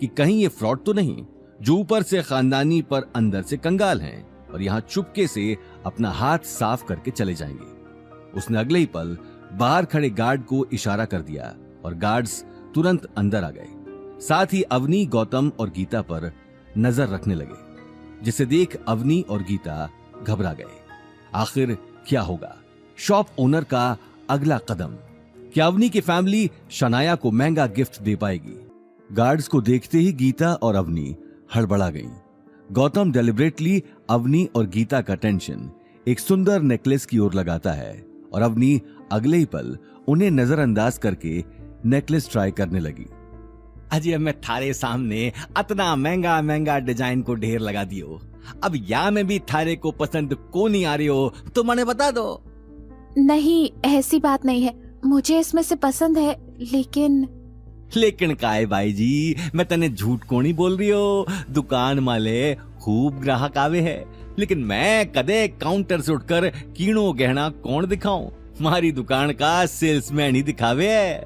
कि कहीं ये फ्रॉड तो नहीं, जो ऊपर से खानदानी पर अंदर से कंगाल हैं और यहाँ चुपके से अपना हाथ साफ करके चले जाएंगे। उसने अगले ही पल बाहर खड़े गार्ड को इशारा कर दिया और गार्ड्स तुरंत अंदर आ गए। साथ ही अवनी, गौतम और गीता पर नजर रखने लगे, जिसे देख अवनी और गीता घबरा गए। आखिर क्या होगा? शॉप ओनर का अगला कदम? क्या अवनी की फैमिली शनाया को महंगा गिफ्ट दे पाएगी? गार्ड्स को देखते ही गीता और अवनी हड़बड़ा गईं। गौतम डेलिब्रेटली अवनी और गीता का टेंशन एक सुंदर नेकलेस की ओर लगाता है और अवनी अगले ही पल उन्हें नजरअंदाज करके नेकलेस ट्राई करने लगी। अजी, अब मैं थारे सामने इतना महंगा महंगा डिजाइन को ढेर लगा दियो, अब या में भी थारे को पसंद को नहीं आ रही हो तो मने बता दो। नहीं, ऐसी बात नहीं है, मुझे इसमें से पसंद है, लेकिन का है भाई जी, मैं तने झूठ को नहीं बोल रही हो। दुकान माले खूब ग्राहक आवे है, लेकिन मैं कदे काउंटर से उठकर कीणो गहना कौन दिखाऊं? हमारी दुकान का सेल्समैन ही दिखावे है।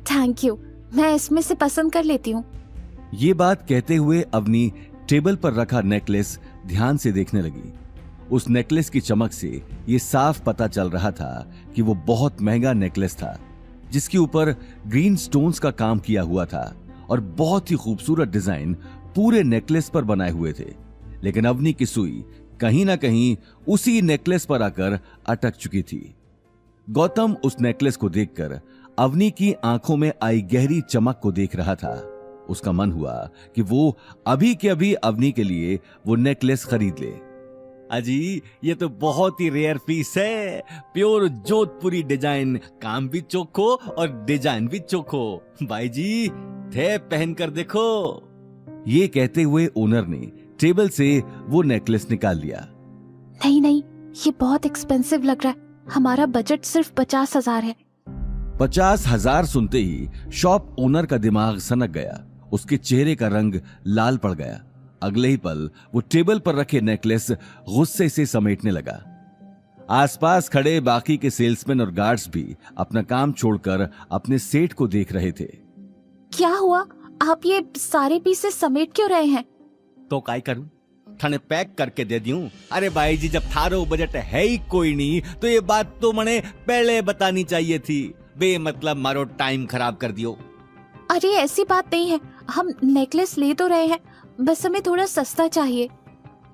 थैंक यू, मैं इसमें से पसंद कर लेती हूँ। ये बात कहते हुए अवनी टेबल पर रखा नेकलेस ध्यान से देखने लगी। उस नेकलेस की चमक से ये साफ पता चल रहा था कि वो बहुत महंगा नेकलेस था, जिसके ऊपर ग्रीन स्टोन्स का काम किया हुआ था और बहुत ही खूबसूरत डिजाइन पूरे नेकलेस पर बनाए हुए थे। लेकिन अवनी की सुई कहीं ना कहीं उसी नेकलेस पर आकर अटक चुकी थी। गौतम उस नेकलेस को देखकर अवनी की आंखों में आई गहरी चमक को देख रहा था। उसका मन हुआ कि वो अभी के अभी अवनी के लिए वो नेकलेस खरीद ले। अजी, ये तो बहुत ही रेयर पीस है, प्योर जोधपुरी डिजाइन, काम भी चोखो और डिजाइन भी चोखो। भाई जी, थे पहन कर देखो। ये कहते हुए ओनर ने टेबल से वो नेकलेस निकाल लिया। नहीं नहीं, ये बहुत एक्सपेंसिव लग रहा है, हमारा बजट सिर्फ 50,000 है। 50,000 सुनते ही शॉप ओनर का दिमाग सनक गया, उसके चेहरे का रंग लाल पड़ गया। अगले ही पल वो टेबल पर रखे नेकलेस गुस्से से समेटने लगा। आसपास खड़े बाकी के सेल्समैन और गार्ड्स भी अपना काम छोड़कर अपने सेठ को देख रहे थे। क्या हुआ? आप ये सारे पीसेस समेट क्यों रहे हैं? तो काय करूं, थाने पैक करके दे दूं। अरे भाई जी, जब थारो बजट है ही कोई नहीं तो ये बात तो मने पहले बतानी चाहिए थी। बेमतलब मारो टाइम खराब कर दियो। अरे ऐसी बात नहीं है, हम नेकलेस ले तो रहे हैं, बस हमें थोड़ा सस्ता चाहिए।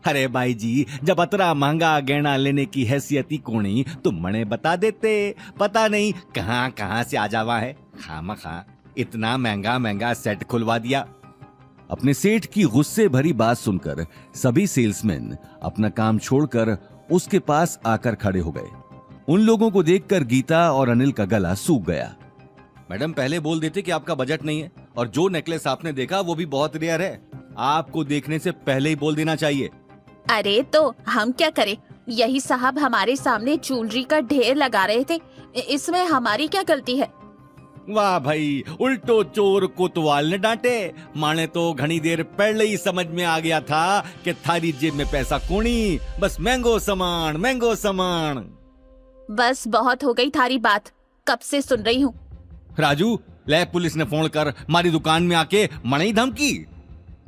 अरे भाई जी, जब अतरा महंगा गहना लेने की हैसियत ही कोनी तो मने बता देते। पता नहीं कहां कहां से आ जावा है, खामखा इतना महंगा महंगा सेट खुलवा दिया। अपने सेठ की गुस्से भरी बात सुनकर सभी सेल्समैन अपना काम छोड़कर उसके पास आकर खड़े हो गए। उन लोगों को देखकर गीता और अनिल का गला सूख गया। मैडम, पहले बोल देते कि आपका बजट नहीं है, और जो नेकलेस आपने देखा वो भी बहुत रेयर है। आपको देखने से पहले ही बोल देना चाहिए। अरे तो हम क्या करें, यही साहब हमारे सामने ज्वेलरी का ढेर लगा रहे थे, इसमें हमारी क्या गलती है? वाह भाई, उल्टो चोर कोतवाल ने डांटे। माने तो घनी देर पहले ही समझ में आ गया था कि थारी जेब में पैसा कोनी, बस महंगो सामान महंगो सामान। बस बहुत हो गई थारी बात, कब से सुन रही हूँ। राजू, ले पुलिस ने फोन कर हमारी दुकान में आके मणि धमकी।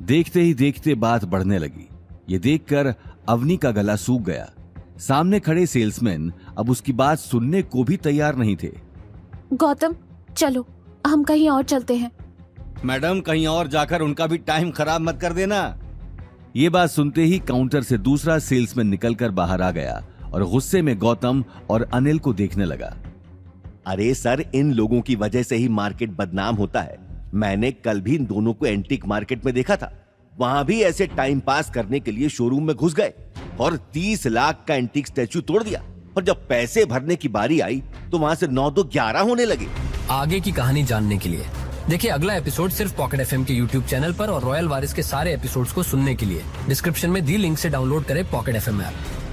देखते ही देखते बात बढ़ने लगी। ये देखकर अवनी का गला सूख गया। सामने खड़े सेल्समैन अब उसकी बात सुनने को भी तैयार नहीं थे। गौतम, चलो हम कहीं और चलते हैं। मैडम, कहीं और जाकर उनका भी टाइम खराब मत कर देना। ये बात सुनते ही काउंटर से दूसरा सेल्समैन निकलकर बाहर आ गया और गुस्से में गौतम और अनिल को देखने लगा। अरे सर, इन लोगों की वजह से ही मार्केट बदनाम होता है। मैंने कल भी इन दोनों को एंटीक मार्केट में देखा था, वहां भी ऐसे टाइम पास करने के लिए शोरूम में घुस गए और 30 लाख का एंटीक स्टैचू तोड़ दिया, और जब पैसे भरने की बारी आई तो वहां से 9 2 11 होने लगे। आगे की कहानी जानने के लिए देखिए अगला एपिसोड सिर्फ पॉकेट एफएम के यूट्यूब चैनल पर, और रॉयल वारिस के सारे एपिसोड्स को सुनने के लिए डिस्क्रिप्शन में दी लिंक से डाउनलोड करें पॉकेट एफएम ऐप।